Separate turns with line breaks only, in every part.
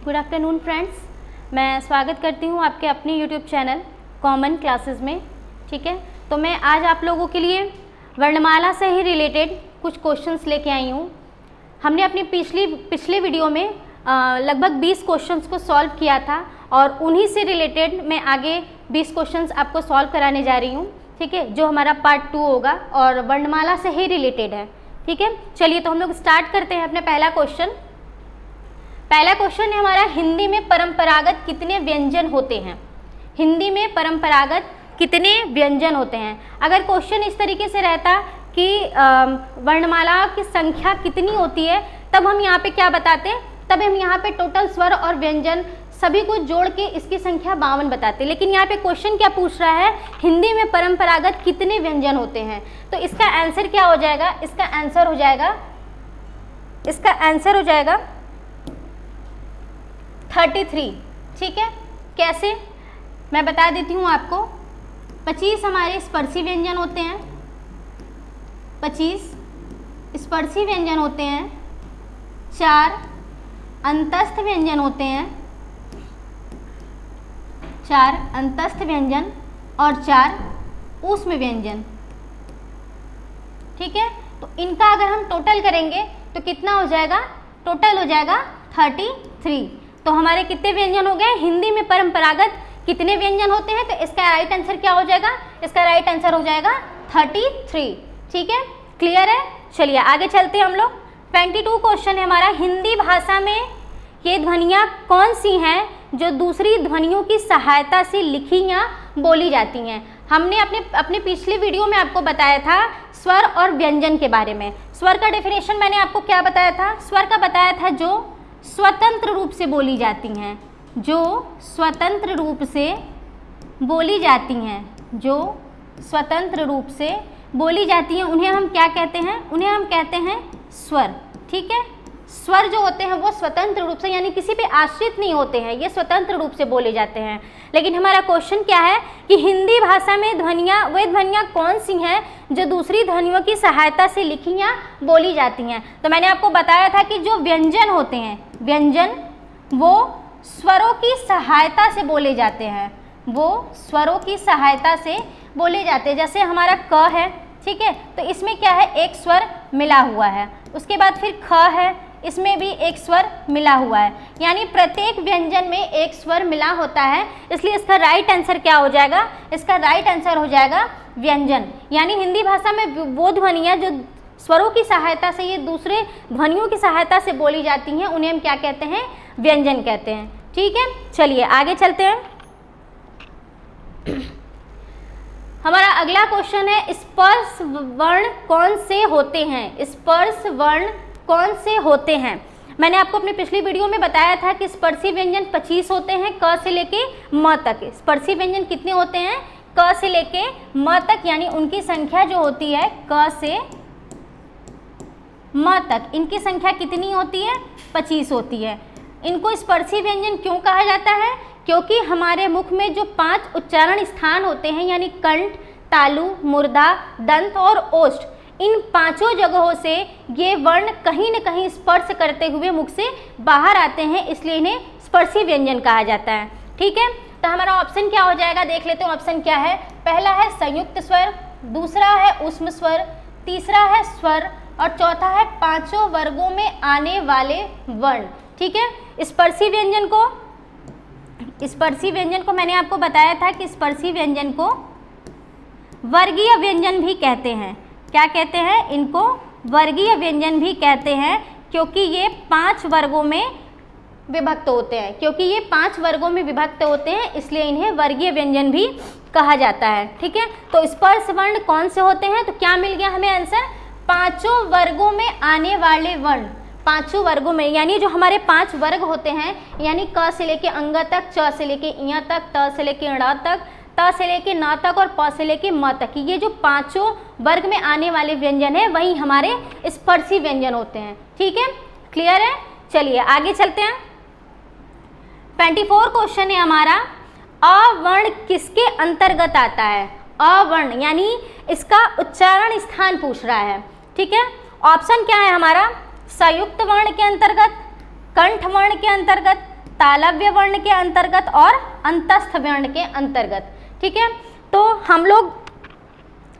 Good afternoon friends, मैं स्वागत करती हूँ आपके अपने यूट्यूब चैनल कॉमन क्लासेस में। ठीक है, तो मैं आज आप लोगों के लिए वर्णमाला से ही रिलेटेड कुछ क्वेश्चंस लेके आई हूँ। हमने अपनी पिछले वीडियो में लगभग 20 क्वेश्चंस को सॉल्व किया था और उन्हीं से रिलेटेड मैं आगे 20 क्वेश्चंस आपको सॉल्व कराने जा रही हूँ। ठीक है, जो हमारा पार्ट 2 होगा और वर्णमाला से ही रिलेटेड है। ठीक है, चलिए तो हम लोग स्टार्ट करते हैं अपने पहला क्वेश्चन। पहला क्वेश्चन है हमारा, हिंदी में परंपरागत कितने व्यंजन होते हैं? हिंदी में परंपरागत कितने व्यंजन होते हैं? अगर क्वेश्चन इस तरीके से रहता कि वर्णमाला की संख्या कितनी होती है, तब हम यहाँ पे क्या बताते? तब हम यहाँ पे टोटल स्वर और व्यंजन सभी को जोड़ के इसकी संख्या 52 बताते। लेकिन यहाँ पे क्वेश्चन क्या पूछ रहा है, हिंदी में परंपरागत कितने व्यंजन होते हैं? तो इसका आंसर क्या हो जाएगा? इसका आंसर हो जाएगा 33। ठीक है, कैसे मैं बता देती हूँ आपको। 25 हमारे स्पर्शी व्यंजन होते हैं, 25 स्पर्शी व्यंजन होते हैं, 4 अंतस्थ व्यंजन होते हैं, 4 अंतस्थ व्यंजन और 4 ऊष्म व्यंजन। ठीक है, तो इनका अगर हम टोटल करेंगे तो कितना हो जाएगा? टोटल हो जाएगा 33। तो हमारे कितने व्यंजन हो गए? हिंदी में परंपरागत कितने व्यंजन होते हैं? तो इसका राइट आंसर क्या हो जाएगा? इसका राइट आंसर हो जाएगा 33। ठीक है, क्लियर है? चलिए आगे चलते हैं हम लोग। 22 क्वेश्चन है हमारा, हिंदी भाषा में ये ध्वनियाँ कौन सी हैं जो दूसरी ध्वनियों की सहायता से लिखी या बोली जाती हैं? हमने अपने पिछली वीडियो में आपको बताया था स्वर और व्यंजन के बारे में। स्वर का डेफिनेशन मैंने आपको क्या बताया था? स्वर का बताया था जो स्वतंत्र रूप से बोली जाती हैं, जो स्वतंत्र रूप से बोली जाती हैं, जो स्वतंत्र रूप से बोली जाती हैं, उन्हें हम क्या कहते हैं? उन्हें हम कहते हैं स्वर। ठीक है, स्वर जो होते हैं वो स्वतंत्र रूप से, यानी किसी पे आश्रित नहीं होते हैं, ये स्वतंत्र रूप से बोले जाते हैं। लेकिन हमारा क्वेश्चन क्या है कि हिंदी भाषा में ध्वनियाँ, वे ध्वनियाँ कौन सी हैं जो दूसरी ध्वनियों की सहायता से लिखी या बोली जाती हैं? तो मैंने आपको बताया था कि जो व्यंजन होते हैं, व्यंजन वो स्वरों की सहायता से बोले जाते हैं, वो स्वरों की सहायता से बोले जाते हैं। जैसे हमारा क है, ठीक है, तो इसमें क्या है? एक स्वर मिला हुआ है। उसके बाद फिर ख है, इसमें भी एक स्वर मिला हुआ है, यानी प्रत्येक व्यंजन में एक स्वर मिला होता है। इसलिए इसका राइट आंसर क्या हो जाएगा? इसका राइट आंसर हो जाएगा व्यंजन। यानी हिंदी भाषा में वो ध्वनियाँ जो स्वरों की सहायता से, ये दूसरे ध्वनियों की सहायता से बोली जाती हैं, उन्हें हम क्या कहते हैं? व्यंजन कहते हैं। ठीक है, चलिए आगे चलते हैं। हमारा अगला क्वेश्चन है, स्पर्श वर्ण कौन से होते हैं? स्पर्श वर्ण कौन से होते हैं? मैंने आपको अपनी पिछली वीडियो में बताया था कि स्पर्शी व्यंजन 25 होते हैं, क से लेके म तक। स्पर्शी व्यंजन कितने होते हैं? क से लेके म तक, यानी उनकी संख्या जो होती है क से म तक, इनकी संख्या कितनी होती है? 25 होती है। इनको स्पर्शी व्यंजन क्यों कहा जाता है? क्योंकि हमारे मुख में जो 5 उच्चारण स्थान होते हैं, यानी कंठ, तालु, मूर्धा, दंत और ओष्ठ, इन 5 जगहों से ये वर्ण कहीं न कहीं स्पर्श करते हुए मुख से बाहर आते हैं, इसलिए इन्हें स्पर्शी व्यंजन कहा जाता है। ठीक है, तो हमारा ऑप्शन क्या हो जाएगा? देख लेते हैं ऑप्शन क्या है। पहला है संयुक्त स्वर, दूसरा है ऊष्म स्वर, तीसरा है स्वर और चौथा है 5 वर्गों में आने वाले वर्ण। ठीक है, स्पर्शी व्यंजन को मैंने आपको बताया था कि स्पर्शी व्यंजन को वर्गीय व्यंजन भी कहते हैं। क्या कहते हैं? इनको वर्गीय व्यंजन भी कहते हैं, क्योंकि ये 5 वर्गों में विभक्त होते हैं। क्योंकि ये 5 वर्गों में विभक्त होते हैं, इसलिए इन्हें वर्गीय व्यंजन भी कहा जाता है। ठीक है, तो स्पर्श वर्ण कौन से होते हैं? तो क्या मिल गया हमें आंसर? 5 वर्गों में आने वाले वर्ण। 5 वर्गों में, यानी जो हमारे 5 वर्ग होते हैं, यानी क से लेके अंग तक, च से लेके इ तक, त से लेके ण तक, त से लेके न तक और प से लेके म तक, ये जो 5 वर्ग में आने वाले व्यंजन है वही हमारे स्पर्शी व्यंजन होते हैं। ठीक है, क्लियर है? चलिए आगे चलते हैं। 24 क्वेश्चन है हमारा, अवर्ण किसके अंतर्गत आता है? अवर्ण यानी इसका उच्चारण स्थान पूछ रहा है। ठीक है, ऑप्शन क्या है हमारा? संयुक्त वर्ण के अंतर्गत, कंठ वर्ण के अंतर्गत, तालव्य वर्ण के अंतर्गत और अंतस्थ वर्ण के अंतर्गत। ठीक है, तो हम लोग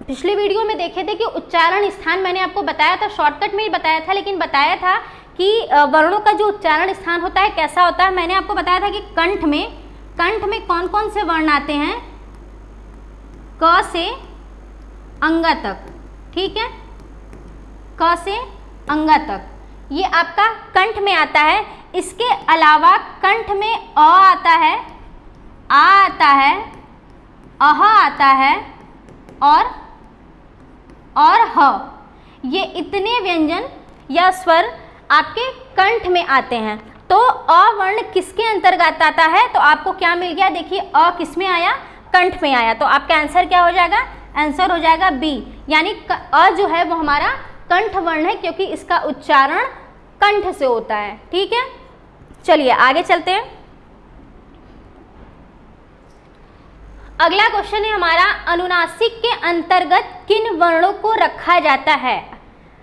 पिछली वीडियो में देखे थे कि उच्चारण स्थान मैंने आपको बताया था, शॉर्टकट में ही बताया था, लेकिन बताया था कि वर्णों का जो उच्चारण स्थान होता है कैसा होता है। मैंने आपको बताया था कि कंठ में कौन कौन से वर्ण आते हैं, क से अंगा तक। ठीक है, क से अंगा तक ये आपका कंठ में आता है। इसके अलावा कंठ में अ आता है, आ आता है, अह आता है और ह। ये इतने व्यंजन या स्वर आपके कंठ में आते हैं। तो अ वर्ण किसके अंतर्गत आता है, तो आपको क्या मिल गया, देखिए अ किस में आया, कंठ में आया। तो आपका आंसर क्या हो जाएगा, आंसर हो जाएगा बी, यानी अ जो है वो हमारा कंठ वर्ण है, क्योंकि इसका उच्चारण कंठ से होता है। ठीक है, चलिए आगे चलते हैं। अगला क्वेश्चन है हमारा, अनुनासिक के अंतर्गत किन वर्णों को रखा जाता है।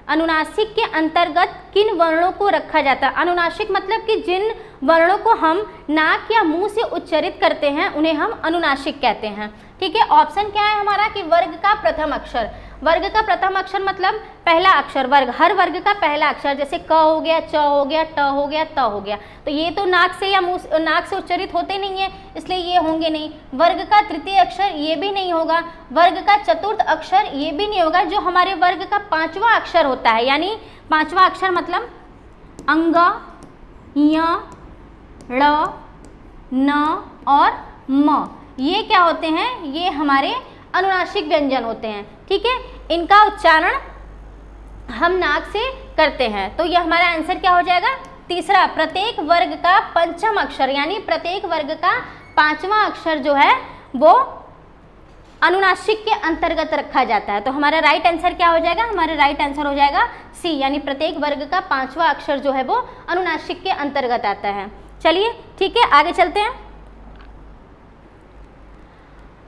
अनुनासिक के अंतर्गत किन वर्णों को रखा जाता है। अनुनासिक मतलब कि जिन वर्णों को हम नाक या मुंह से उच्चारित करते हैं उन्हें हम अनुनासिक कहते हैं। ठीक है, ऑप्शन क्या है हमारा कि वर्ग का प्रथम अक्षर। वर्ग का प्रथम अक्षर मतलब पहला अक्षर, वर्ग हर वर्ग का पहला अक्षर, जैसे क हो गया, च हो गया, ट हो गया, त हो गया। तो ये तो नाक से या मुंह नाक से उच्चारित होते नहीं है, इसलिए ये होंगे नहीं। वर्ग का तृतीय अक्षर ये भी नहीं होगा। वर्ग का चतुर्थ अक्षर ये भी नहीं होगा। जो हमारे वर्ग का पांचवा अक्षर होता है, यानी पांचवा अक्षर मतलब अंग, य, ड़, न और म, ये क्या होते हैं, ये हमारे अनुनासिक व्यंजन होते हैं। ठीक है, इनका उच्चारण हम नाक से करते हैं। तो यह हमारा आंसर क्या हो जाएगा, तीसरा। प्रत्येक वर्ग का पंचम अक्षर, यानी प्रत्येक वर्ग का पांचवा अक्षर जो है वो अनुनासिक के अंतर्गत रखा जाता है। तो हमारा राइट आंसर क्या हो जाएगा, हमारा राइट आंसर हो जाएगा सी, यानी प्रत्येक वर्ग का पांचवा अक्षर जो है वो अनुनासिक के अंतर्गत आता है। चलिए ठीक है, आगे चलते हैं।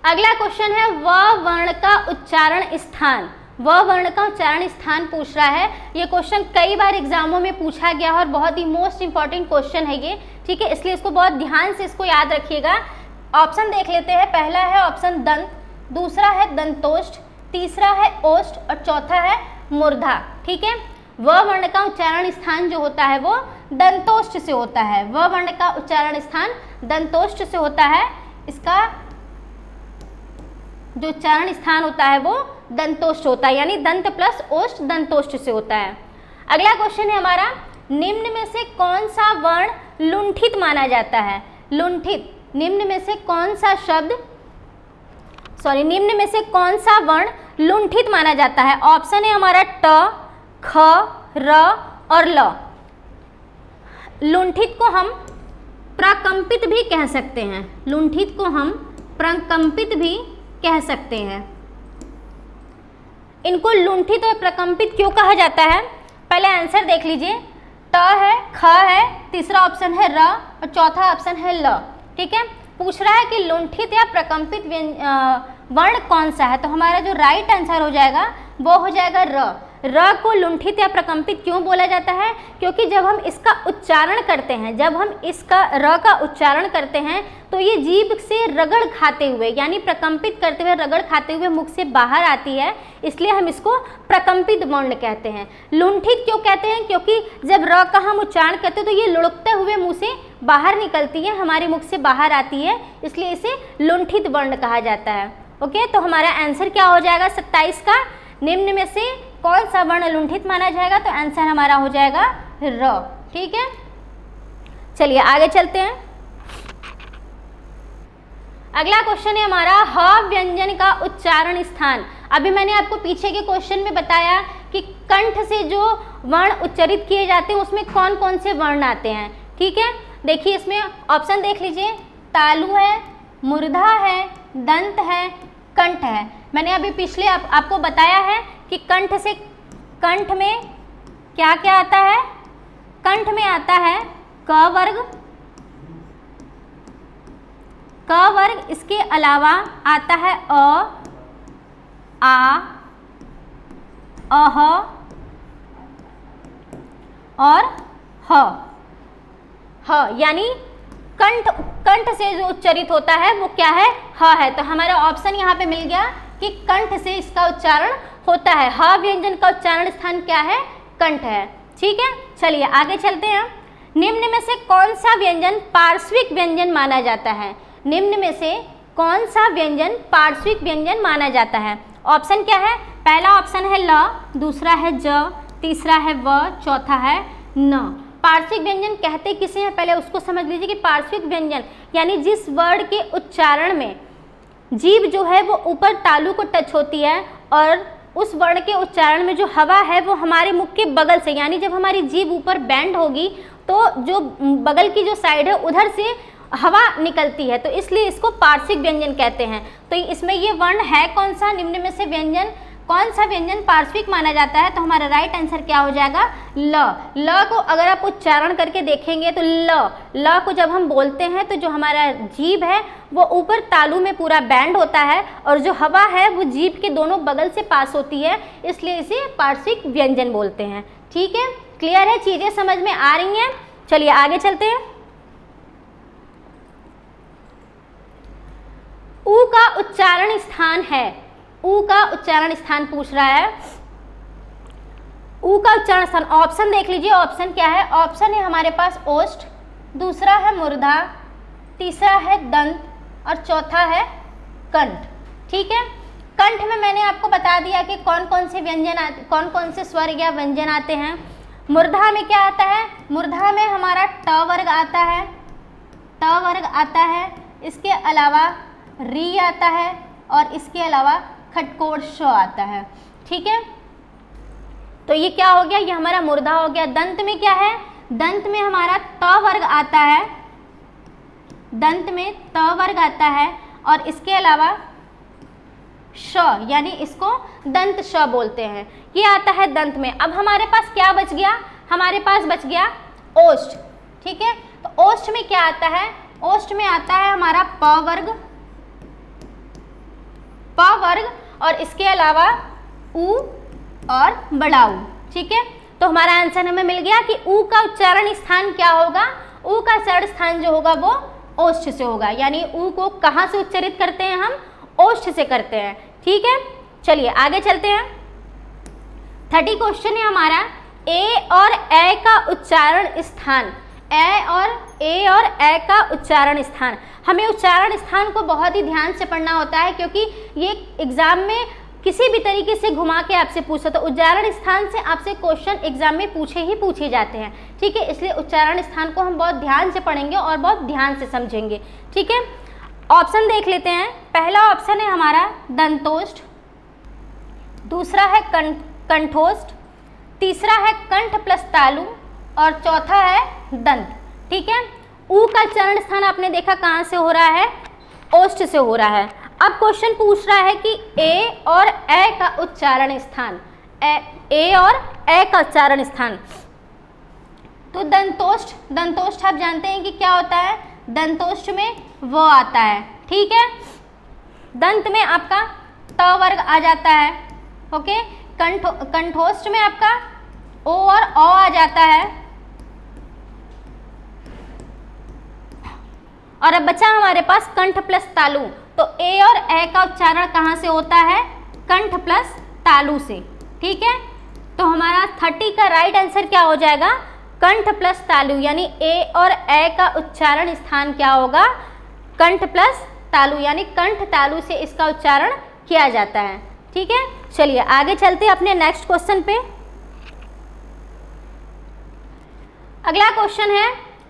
अगला क्वेश्चन है, व वर्ण का उच्चारण स्थान। व वर्ण का उच्चारण स्थान पूछ रहा है। ये क्वेश्चन कई बार एग्जामों में पूछा गया और बहुत ही मोस्ट इंपॉर्टेंट क्वेश्चन है ये। ठीक है, इसलिए इसको बहुत ध्यान से इसको याद रखिएगा। ऑप्शन देख लेते हैं। पहला है ऑप्शन दंत, दूसरा है दंतोष्ठ, तीसरा है ओष्ठ और चौथा है मूर्धा। ठीक है, व वर्ण का उच्चारण स्थान जो होता है वो दंतोष्ठ से होता है। व वर्ण का उच्चारण स्थान दंतोष्ठ से होता है। इसका जो उच्चारण स्थान होता है वो दंतोष्ठ होता है, यानी दंत प्लस ओष्ठ दंतोष्ठ से होता है। अगला क्वेश्चन है हमारा, निम्न में से कौन सा वर्ण लुंठित माना जाता है। लुंठित, निम्न में से कौन सा शब्द, निम्न में से कौन सा वर्ण लुंठित माना जाता है। ऑप्शन है हमारा ट, ख, र और ल। लुंठित को हम प्रकंपित भी कह सकते हैं। लुंठित को हम प्रकंपित भी कह सकते हैं। इनको लुंठित और प्रकंपित क्यों कहा जाता है, पहले आंसर देख लीजिए। ट है, ख है, तीसरा ऑप्शन है र और चौथा ऑप्शन है ल। ठीक है, पूछ रहा है कि लुंठित या प्रकंपित वर्ण कौन सा है। तो हमारा जो राइट आंसर हो जाएगा वो हो जाएगा र। र को लुंठित या प्रकंपित क्यों बोला जाता है, क्योंकि जब हम इसका उच्चारण करते हैं, जब हम इसका र का उच्चारण करते हैं तो ये जीभ से रगड़ खाते हुए, यानी प्रकंपित करते हुए, रगड़ खाते हुए मुख से बाहर आती है, इसलिए हम इसको प्रकंपित वर्ण कहते हैं। लुंठित क्यों कहते हैं, क्योंकि जब र का हम उच्चारण करते हैं तो ये लुढ़कते हुए मुँह से बाहर निकलती है, हमारे मुख से बाहर आती है, इसलिए इसे लुंठित वर्ण कहा जाता है। ओके, तो हमारा आंसर क्या हो जाएगा 27 का, निम्न में से कौन सा वर्ण लुंठित माना जाएगा। तो आंसर हमारा हो जाएगा र। ठीक है, चलिए आगे चलते हैं। अगला क्वेश्चन है हमारा, ह व्यंजन का उच्चारण स्थान। अभी मैंने आपको पीछे के क्वेश्चन में बताया कि कंठ से जो वर्ण उच्चारित किए जाते हैं उसमें कौन कौन से वर्ण आते हैं। ठीक है, देखिए इसमें ऑप्शन देख लीजिए। तालु है, मूर्धा है, दंत है, कंठ है। मैंने अभी पिछले आपको बताया है कि कंठ में क्या क्या आता है। कंठ में आता है क वर्ग, क वर्ग, इसके अलावा आता है अ, आ, अह और ह। यानी कंठ से जो उच्चारित होता है वो क्या है, ह है। तो हमारा ऑप्शन यहाँ पे मिल गया कि कंठ से इसका उच्चारण होता है। ह व्यंजन का उच्चारण स्थान क्या है, कंठ है। ठीक है, चलिए आगे चलते हैं। निम्न में से कौन सा व्यंजन पार्श्विक व्यंजन माना जाता है? निम्न में से कौन सा व्यंजन पार्श्विक व्यंजन माना जाता है? ऑप्शन क्या है? पहला ऑप्शन है ल, दूसरा है ज, तीसरा है व, चौथा है न। पार्श्विक व्यंजन कहते किसे हैं, पहले उसको समझ लीजिए कि पार्श्विक व्यंजन यानी जिस वर्ड के उच्चारण में जीभ जो है वो ऊपर तालु को टच होती है और उस वर्ण के उच्चारण में जो हवा है वो हमारे मुख के बगल से, यानी जब हमारी जीभ ऊपर बैंड होगी तो जो बगल की जो साइड है उधर से हवा निकलती है, तो इसलिए इसको पार्श्विक व्यंजन कहते हैं। तो इसमें ये वर्ण है कौन सा? निम्न में से व्यंजन कौन सा व्यंजन पार्श्विक माना जाता है? तो हमारा राइट आंसर क्या हो जाएगा? ल। ल को अगर आप उच्चारण करके देखेंगे तो ल को जब हम बोलते हैं तो जो हमारा जीभ है वो ऊपर तालु में पूरा बैंड होता है और जो हवा है वो जीभ के दोनों बगल से पास होती है, इसलिए इसे पार्श्विक व्यंजन बोलते हैं। ठीक है, क्लियर है, चीजें समझ में आ रही हैं? चलिए आगे चलते हैं। ऊ का उच्चारण स्थान है, ऊ का उच्चारण स्थान पूछ रहा है। ऊ का उच्चारण स्थान ऑप्शन देख लीजिए, ऑप्शन क्या है? ऑप्शन है हमारे पास ओष्ठ, दूसरा है मूर्धा, तीसरा है दंत और चौथा है कंठ। ठीक है, कंठ में मैंने आपको बता दिया कि कौन कौन से व्यंजन आते, कौन कौन से स्वर या व्यंजन आते हैं। मूर्धा में क्या आता है? मूर्धा में हमारा ट वर्ग आता है, ट वर्ग आता है, इसके अलावा री आता है और इसके अलावा खटकोड़ श आता है। ठीक है, तो ये क्या हो गया? ये हमारा मूर्धा हो गया। दंत में क्या है? दंत में हमारा त वर्ग आता है, दंत में त वर्ग आता है और इसके अलावा श, यानी इसको दंत श बोलते हैं, ये आता है दंत में। अब हमारे पास क्या बच गया? हमारे पास बच गया ओष्ठ। ठीक है, तो ओष्ठ में क्या आता है? ओष्ठ में आता है हमारा प वर्ग, प वर्ग और इसके अलावा ऊ और बड़ा ऊ। ठीक है, तो हमारा आंसर हमें मिल गया कि ऊ का उच्चारण स्थान क्या होगा? ऊ का उच्चारण स्थान जो होगा वो ओष्ठ से होगा, यानी ऊ को कहाँ से उच्चारित करते हैं हम? ओष्ठ से करते हैं। ठीक है, चलिए आगे चलते हैं। 30 क्वेश्चन है हमारा, ए और ए का उच्चारण स्थान, ए और ए का उच्चारण स्थान। हमें उच्चारण स्थान को बहुत ही ध्यान से पढ़ना होता है क्योंकि ये एग्जाम में किसी भी तरीके से घुमा के आपसे पूछ सकते, तो उच्चारण स्थान से आपसे क्वेश्चन एग्जाम में पूछे जाते हैं। ठीक है, इसलिए उच्चारण स्थान को हम बहुत ध्यान से पढ़ेंगे और बहुत ध्यान से समझेंगे। ठीक है, ऑप्शन देख लेते हैं। पहला ऑप्शन है हमारा दंतोष्ठ, दूसरा है कंठोष्ठ, तीसरा है कंठ प्लस तालु और चौथा है दंत। ठीक है, ऊ का उच्चारण स्थान आपने देखा कहाँ से हो रहा है? ओष्ठ से हो रहा है। अब क्वेश्चन पूछ रहा है कि ए और ए का उच्चारण स्थान, ए और ए का उच्चारण स्थान। तो दंतोष्ठ, दंतोष्ठ आप जानते हैं कि क्या होता है? दंतोष्ठ में व आता है। ठीक है, दंत में आपका त वर्ग आ जाता है। ओके, कंठोष्ठ में आपका ओ और औ आ जाता है। और अब बचा हमारे पास कंठ प्लस तालु, तो ए और ए का उच्चारण कहाँ से होता है? कंठ प्लस तालु से। ठीक है, तो हमारा 30 का राइट आंसर क्या हो जाएगा? कंठ प्लस तालु, यानी ए और ए का उच्चारण स्थान क्या होगा? कंठ प्लस तालु, यानी कंठ तालु से इसका उच्चारण किया जाता है। ठीक है, चलिए आगे चलते हैं अपने नेक्स्ट क्वेश्चन पे। अगला क्वेश्चन है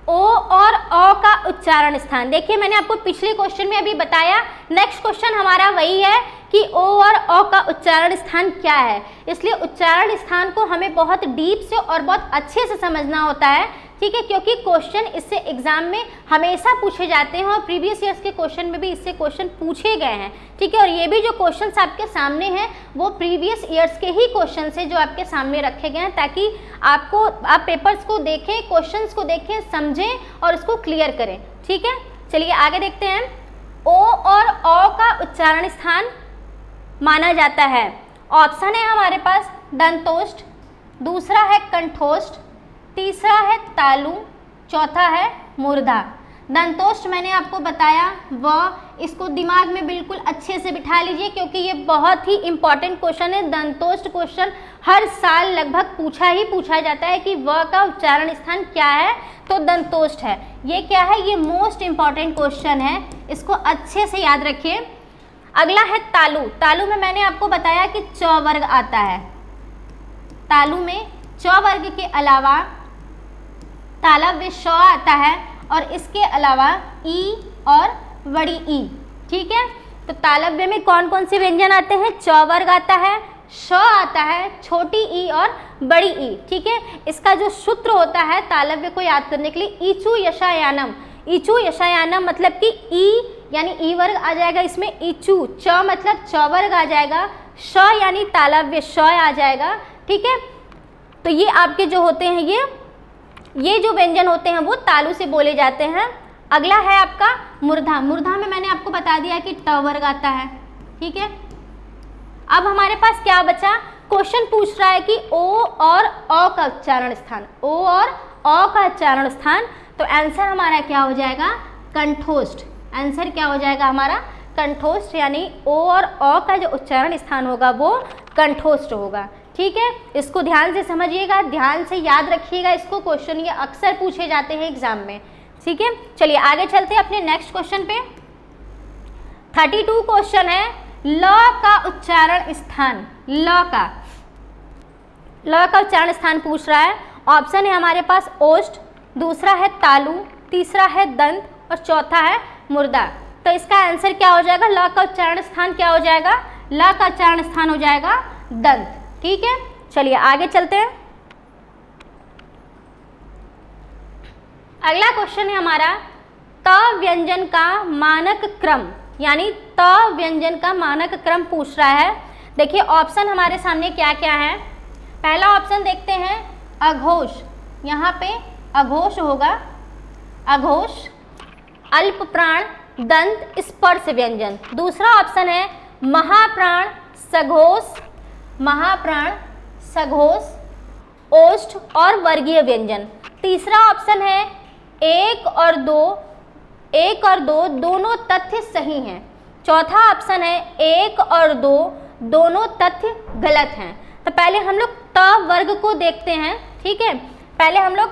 ओ और औ का उच्चारण स्थान। देखिए मैंने आपको पिछले क्वेश्चन में अभी बताया, नेक्स्ट क्वेश्चन हमारा वही है कि ओ और औ का उच्चारण स्थान क्या है। इसलिए उच्चारण स्थान को हमें बहुत डीप से और बहुत अच्छे से समझना होता है। ठीक है, क्योंकि क्वेश्चन इससे एग्जाम में हमेशा पूछे जाते हैं और प्रीवियस ईयर्स के क्वेश्चन में भी इससे क्वेश्चन पूछे गए हैं। ठीक है, और ये भी जो क्वेश्चंस आपके सामने हैं वो प्रीवियस ईयर्स के ही क्वेश्चन है जो आपके सामने रखे गए हैं, ताकि आप पेपर्स को देखें, क्वेश्चंस को देखें, समझें और उसको क्लियर करें। ठीक है, चलिए आगे देखते हैं। ओ और औ का उच्चारण स्थान माना जाता है। ऑप्शन है हमारे पास दंतोष्ठ, दूसरा है कंठोष्ठ, तीसरा है तालु, चौथा है मूर्धा। दंतोष्ठ मैंने आपको बताया, इसको दिमाग में बिल्कुल अच्छे से बिठा लीजिए क्योंकि ये बहुत ही इंपॉर्टेंट क्वेश्चन है। दंतोष्ठ क्वेश्चन हर साल लगभग पूछा जाता है कि व का उच्चारण स्थान क्या है, तो दंतोष्ठ है। ये क्या है, ये मोस्ट इंपॉर्टेंट क्वेश्चन है, इसको अच्छे से याद रखिए। अगला है तालु। तालु में मैंने आपको बताया कि च वर्ग आता है। तालु में च वर्ग के अलावा तालव्य श आता है और इसके अलावा ई और बड़ी ई। ठीक है, तो तालव्य में कौन कौन से व्यंजन आते हैं? च वर्ग आता है, श आता है, छोटी ई और बड़ी ई। ठीक है, इसका जो सूत्र होता है तालव्य को याद करने के लिए, ईचु यशायानम। ईचु यशायानम मतलब कि ई यानी ई वर्ग आ जाएगा इसमें, ईचु। च मतलब च वर्ग आ जाएगा, श यानी तालव्य श आ जाएगा। ठीक है, तो ये आपके जो होते हैं ये जो व्यंजन होते हैं वो तालु से बोले जाते हैं। अगला है आपका मूर्धा। मूर्धा में मैंने आपको बता दिया कि ट वर्ग आता है। ठीक है, अब हमारे पास क्या बचा? क्वेश्चन पूछ रहा है कि ओ और अ का उच्चारण स्थान, ओ और अ का उच्चारण स्थान, तो आंसर हमारा क्या हो जाएगा? कंठोष्ठ। आंसर क्या हो जाएगा हमारा? कंठोष्ठ, यानी ओ और अ का जो उच्चारण स्थान होगा वो कंठोष्ठ होगा। ठीक है, इसको ध्यान से समझिएगा, ध्यान से याद रखिएगा इसको, क्वेश्चन ये अक्सर पूछे जाते हैं एग्जाम में। ठीक है, चलिए आगे चलते हैं अपने नेक्स्ट क्वेश्चन पे। 32 क्वेश्चन है, ल का उच्चारण स्थान। ल का उच्चारण स्थान पूछ रहा है। ऑप्शन है हमारे पास ओष्ठ, दूसरा है तालु, तीसरा है दंत और चौथा है मूर्धा। तो इसका आंसर क्या हो जाएगा? ल का उच्चारण स्थान क्या हो जाएगा? ल का उच्चारण स्थान हो जाएगा दंत। ठीक है, चलिए आगे चलते हैं। अगला क्वेश्चन है हमारा त व्यंजन का मानक क्रम, यानी त व्यंजन का मानक क्रम पूछ रहा है। देखिए ऑप्शन हमारे सामने क्या क्या है। पहला ऑप्शन देखते हैं अघोष, यहाँ पे अघोष होगा, अघोष, अल्प प्राण, दंत, स्पर्श व्यंजन। दूसरा ऑप्शन है महाप्राण, सघोष, महाप्राण, सघोष, ओष्ठ और वर्गीय व्यंजन। तीसरा ऑप्शन है एक और दो दोनों तथ्य सही हैं। चौथा ऑप्शन है एक और दो दोनों तथ्य गलत हैं। तो पहले हम लोग त वर्ग को देखते हैं। ठीक है, पहले हम लोग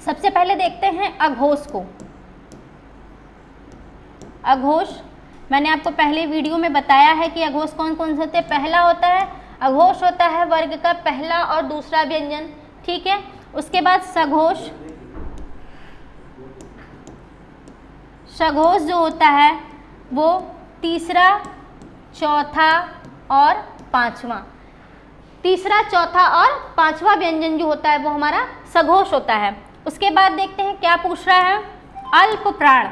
सबसे पहले देखते हैं अघोष को। अघोष मैंने आपको पहले वीडियो में बताया है कि अघोष कौन कौन से होते हैं। पहला होता है अघोष, होता है वर्ग का पहला और दूसरा व्यंजन। ठीक है, उसके बाद सघोष, सघोष जो होता है वो तीसरा, चौथा और पांचवा। तीसरा, चौथा और पांचवा व्यंजन जो होता है वो हमारा सघोष होता है। उसके बाद देखते हैं क्या पूछ रहा है। अल्प प्राण,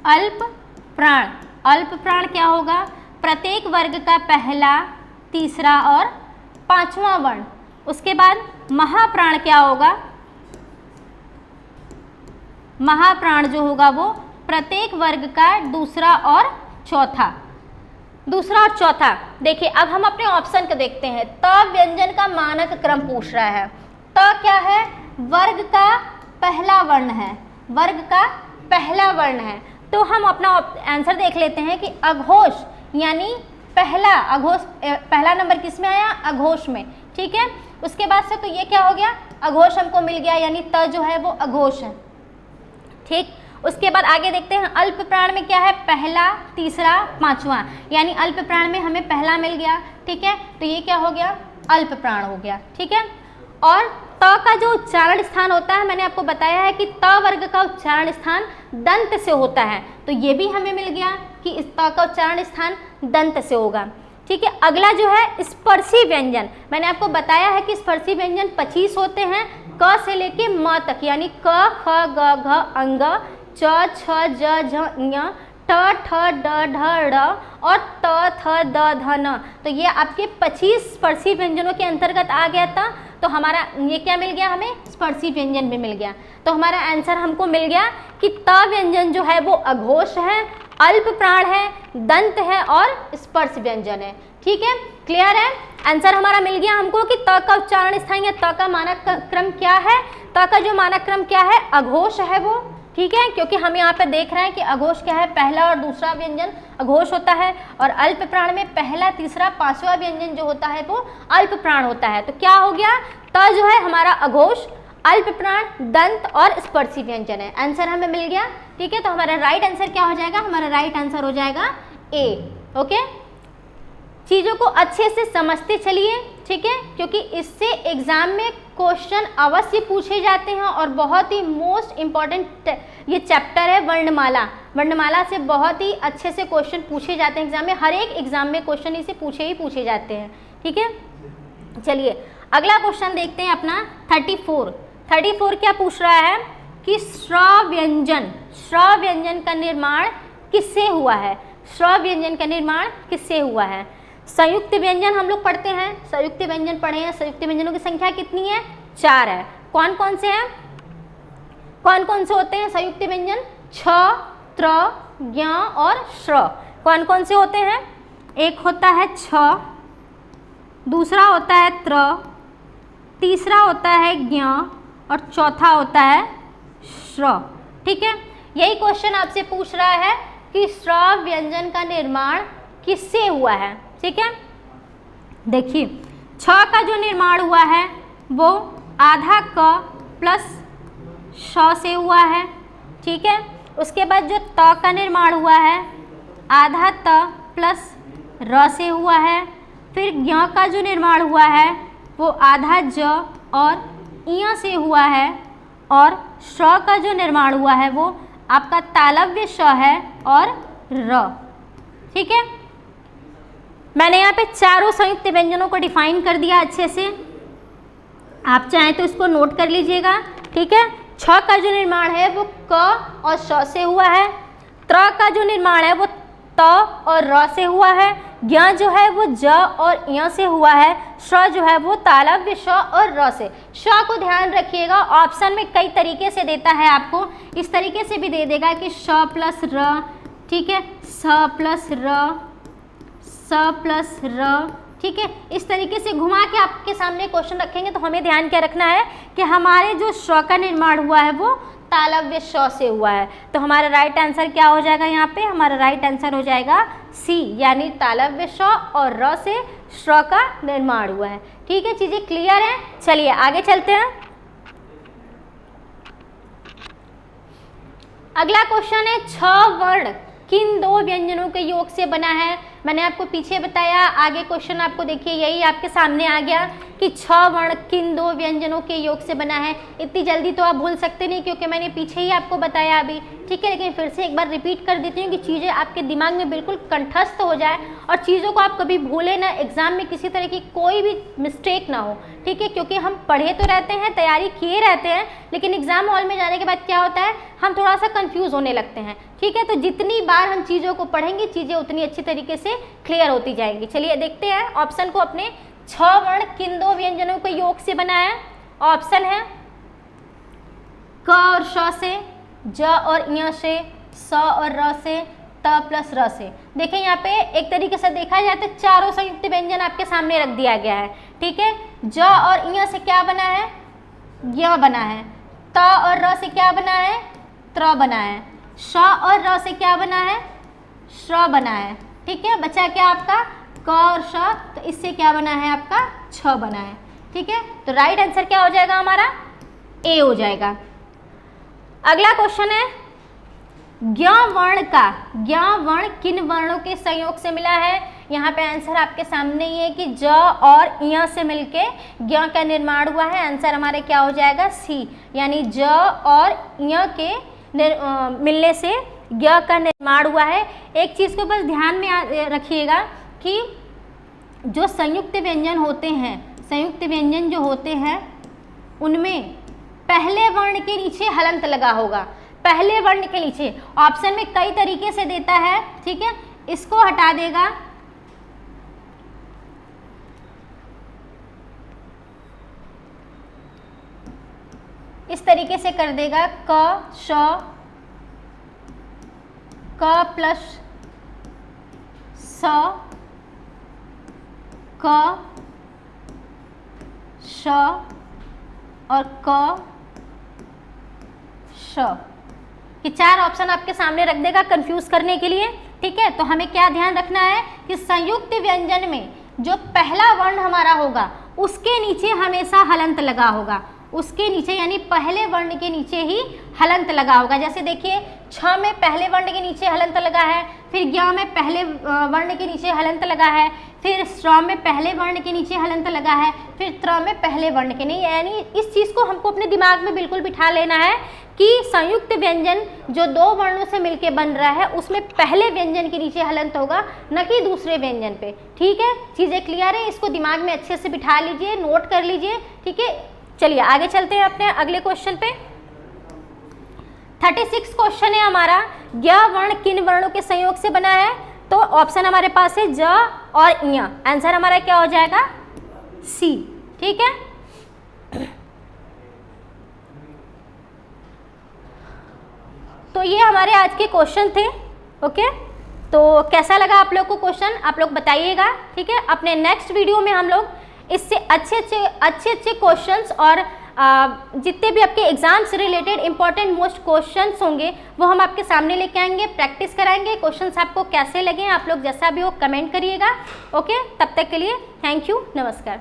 अल्प प्राण, अल्प प्राण क्या होगा? प्रत्येक वर्ग का पहला, तीसरा और पांचवा वर्ण। उसके बाद महाप्राण क्या होगा? महाप्राण जो होगा वो प्रत्येक वर्ग का दूसरा और चौथा, दूसरा और चौथा। देखिए अब हम अपने ऑप्शन को देखते हैं। त व्यंजन का मानक क्रम पूछ रहा है। त क्या है? वर्ग का पहला वर्ण है, वर्ग का पहला वर्ण है। तो हम अपना आंसर देख लेते हैं कि अघोष यानी पहला, अघोष पहला नंबर किस में आया? अघोष में। ठीक है, उसके बाद से तो ये क्या हो गया? अघोष हमको मिल गया, यानी त जो है वो अघोष है। ठीक, उसके बाद आगे देखते हैं अल्प प्राण में क्या है? पहला, तीसरा, पांचवा, यानी अल्प प्राण में हमें पहला मिल गया। ठीक है, तो ये क्या हो गया? अल्प प्राण हो गया। ठीक है, और त का जो उच्चारण स्थान होता है मैंने आपको बताया है कि त वर्ग का उच्चारण स्थान दंत से होता है, तो ये भी हमें मिल गया कि इस त का उच्चारण स्थान दंत से होगा। ठीक है, अगला जो है स्पर्शी व्यंजन। मैंने आपको बताया है कि स्पर्शी व्यंजन 25 होते हैं, क से लेके म तक, यानी क, ख, ग, घ, अंग, च, छ, ज, झ, ञ, ट, ठ, ड, ढ, ड़ और त, थ, द, ध, न। तो ये आपके 25 स्पर्शी व्यंजनों के अंतर्गत आ गया था। तो हमारा ये क्या मिल गया? हमें स्पर्शी व्यंजन भी मिल गया। तो हमारा आंसर हमको मिल गया कि त व्यंजन जो है वो अघोष है, अल्प प्राण है, दंत है और स्पर्श व्यंजन है। ठीक है, क्लियर है? आंसर हमारा मिल गया हमको कि त का उच्चारण स्थान या त का मानक क्रम क्या है? त का जो मानक क्रम क्या है, अघोष है वो, ठीक है, क्योंकि हम यहाँ पे देख रहे हैं कि अघोष क्या है, पहला और दूसरा व्यंजन अघोष होता है, और अल्प प्राण में पहला, तीसरा, पांचवा व्यंजन जो होता है वो अल्प प्राण होता है। तो क्या हो गया, त जो है हमारा अघोष, अल्प प्राण, दंत और स्पर्शी व्यंजन है। आंसर हमें मिल गया, ठीक है। तो हमारा राइट आंसर क्या हो जाएगा, हमारा राइट आंसर हो जाएगा ए। ओके, चीज़ों को अच्छे से समझते चलिए, ठीक है, क्योंकि इससे एग्जाम में क्वेश्चन अवश्य पूछे जाते हैं और बहुत ही मोस्ट इम्पॉर्टेंट ये चैप्टर है वर्णमाला। वर्णमाला से बहुत ही अच्छे से क्वेश्चन पूछे जाते हैं एग्जाम में, हर एक एग्जाम में क्वेश्चन इसे पूछे जाते हैं, ठीक है। चलिए अगला क्वेश्चन देखते हैं अपना 34 क्या पूछ रहा है कि स्र व्यंजन का निर्माण किससे हुआ है, स्र व्यंजन का निर्माण किससे हुआ है। संयुक्त व्यंजन हम लोग पढ़ते हैं, संयुक्त व्यंजन पढ़े हैं, संयुक्त व्यंजनों की संख्या कितनी है, 4 है। कौन कौन से हैं, कौन कौन से होते हैं संयुक्त व्यंजन, छ, त्र, ज्ञ और श्र। कौन कौन से होते हैं, एक होता है छ, दूसरा होता है त्र, तीसरा होता है ज्ञ और चौथा होता है श्र, ठीक है। यही क्वेश्चन आपसे पूछ रहा है कि श्र व्यंजन का निर्माण किससे हुआ है, ठीक है। देखिए छ का जो निर्माण हुआ है वो आधा क प्लस श से हुआ है, ठीक है। उसके बाद जो त का निर्माण हुआ है आधा त प्लस र से हुआ है। फिर ज्ञ का जो निर्माण हुआ है वो आधा ज और इ से हुआ है, और श का जो निर्माण हुआ है वो आपका तालव्य श है और र, ठीक है। मैंने यहाँ पे चारों संयुक्त व्यंजनों को डिफाइन कर दिया अच्छे से, आप चाहें तो इसको नोट कर लीजिएगा, ठीक है। छ का जो निर्माण है वो क और श से हुआ है, त्र का जो निर्माण है वो त और र से हुआ है, ज्ञ जो है वो ज और य से हुआ है, श्र जो है वो तालव्य श और र से। श को ध्यान रखिएगा, ऑप्शन में कई तरीके से देता है आपको, इस तरीके से भी दे देगा कि श प्लस र, ठीक है, स प्लस र, स प्लस र, ठीक है। इस तरीके से घुमा के आपके सामने क्वेश्चन रखेंगे तो हमें ध्यान क्या रखना है कि हमारे जो श का निर्माण हुआ है वो तालव्य श से हुआ है। तो हमारा राइट आंसर क्या हो जाएगा, यहाँ पे हमारा राइट आंसर हो जाएगा सी, यानी तालव्य श और र से श्र का निर्माण हुआ है, ठीक है। चीजें क्लियर हैं, चलिए आगे चलते हैं। अगला क्वेश्चन है छ वर्ण किन दो व्यंजनों के योग से बना है। मैंने आपको पीछे बताया, आगे क्वेश्चन आपको देखिए यही आपके सामने आ गया कि छ वर्ण किन दो व्यंजनों के योग से बना है। इतनी जल्दी तो आप भूल सकते नहीं क्योंकि मैंने पीछे ही आपको बताया अभी, ठीक है। लेकिन फिर से एक बार रिपीट कर देती हूँ कि चीज़ें आपके दिमाग में बिल्कुल कंठस्थ हो जाए और चीज़ों को आप कभी भूलें ना, एग्जाम में किसी तरह की कोई भी मिस्टेक ना हो, ठीक है। क्योंकि हम पढ़े तो रहते हैं, तैयारी किए रहते हैं, लेकिन एग्जाम हॉल में जाने के बाद क्या होता है, हम थोड़ा सा कंफ्यूज होने लगते हैं, ठीक है। तो जितनी बार हम चीज़ों को पढ़ेंगे चीज़ें उतनी अच्छी तरीके से क्लियर होती जाएंगी। चलिए देखते हैं ऑप्शन को अपने, छ वर्ण किन दो व्यंजनों के योग से बना है। ऑप्शन है क और श से, ज और ञ से, स और र से, त प्लस र से। देखें यहाँ पे एक तरीके से देखा जाए तो चारों संयुक्त व्यंजन आपके सामने रख दिया गया है, ठीक है। ज और ञ से क्या बना है, ज्ञ बना है। त और र से क्या बना है, त्र बना है। श और र से क्या बना है, श्र बना है, ठीक है। बचा क्या आपका क और श, तो इससे क्या बना है आपका छ बना है, ठीक है। तो राइट आंसर क्या हो जाएगा हमारा, ए हो जाएगा। अगला क्वेश्चन है ज्ञ वर्ण किन वर्णों के संयोग से मिला है। यहाँ पे आंसर आपके सामने ही है कि ज और ञ से मिलके ज्ञ का निर्माण हुआ है। आंसर हमारे क्या हो जाएगा, सी, यानी ज और ञ के मिलने से ज्ञ का निर्माण हुआ है। एक चीज़ को बस ध्यान में रखिएगा कि जो संयुक्त व्यंजन होते हैं, संयुक्त व्यंजन जो होते हैं उनमें पहले वर्ण के नीचे हलंत लगा होगा, पहले वर्ण के नीचे। ऑप्शन में कई तरीके से देता है, ठीक है। इसको हटा देगा, इस तरीके से कर देगा क श, क प्लस स, क श और क श, कि 4 ऑप्शन आपके सामने रख देगा कंफ्यूज करने के लिए, ठीक है। तो हमें क्या ध्यान रखना है कि संयुक्त व्यंजन में जो पहला वर्ण हमारा होगा उसके नीचे हमेशा हलंत लगा होगा, उसके नीचे यानी पहले वर्ण के नीचे ही हलंत लगा होगा। जैसे देखिए छ में पहले वर्ण के नीचे हलंत लगा है, फिर ज्ञ में पहले वर्ण के नीचे हलंत लगा है, फिर स्त्र में पहले वर्ण के नीचे हलंत लगा है, फिर त्र में पहले वर्ण के नहीं। यानी इस चीज़ को हमको अपने दिमाग में बिल्कुल बिठा लेना है कि संयुक्त व्यंजन जो 2 वर्णों से मिलके बन रहा है उसमें पहले व्यंजन के नीचे हलंत होगा, न कि दूसरे व्यंजन पे, ठीक है। चीज़ें क्लियर है, इसको दिमाग में अच्छे से बिठा लीजिए, नोट कर लीजिए, ठीक है। चलिए आगे चलते हैं अपने अगले क्वेश्चन पे। 36 क्वेश्चन है हमारा, ज्ञ वर्ण किन वर्णों के संयोग से बना है? तो ऑप्शन हमारे पास है ज और ञ। आंसर हमारा क्या हो जाएगा? सी, ठीक है। तो ये हमारे आज के क्वेश्चन थे, ओके। तो कैसा लगा आप लोग को क्वेश्चन, आप लोग बताइएगा, ठीक है। अपने नेक्स्ट वीडियो में हम लोग इससे अच्छे क्वेश्चंस और जितने भी आपके एग्जाम से रिलेटेड इंपॉर्टेंट मोस्ट क्वेश्चंस होंगे वो हम आपके सामने लेके आएंगे, प्रैक्टिस कराएंगे। क्वेश्चंस आपको कैसे लगे आप लोग जैसा भी हो कमेंट करिएगा, ओके। तब तक के लिए थैंक यू, नमस्कार।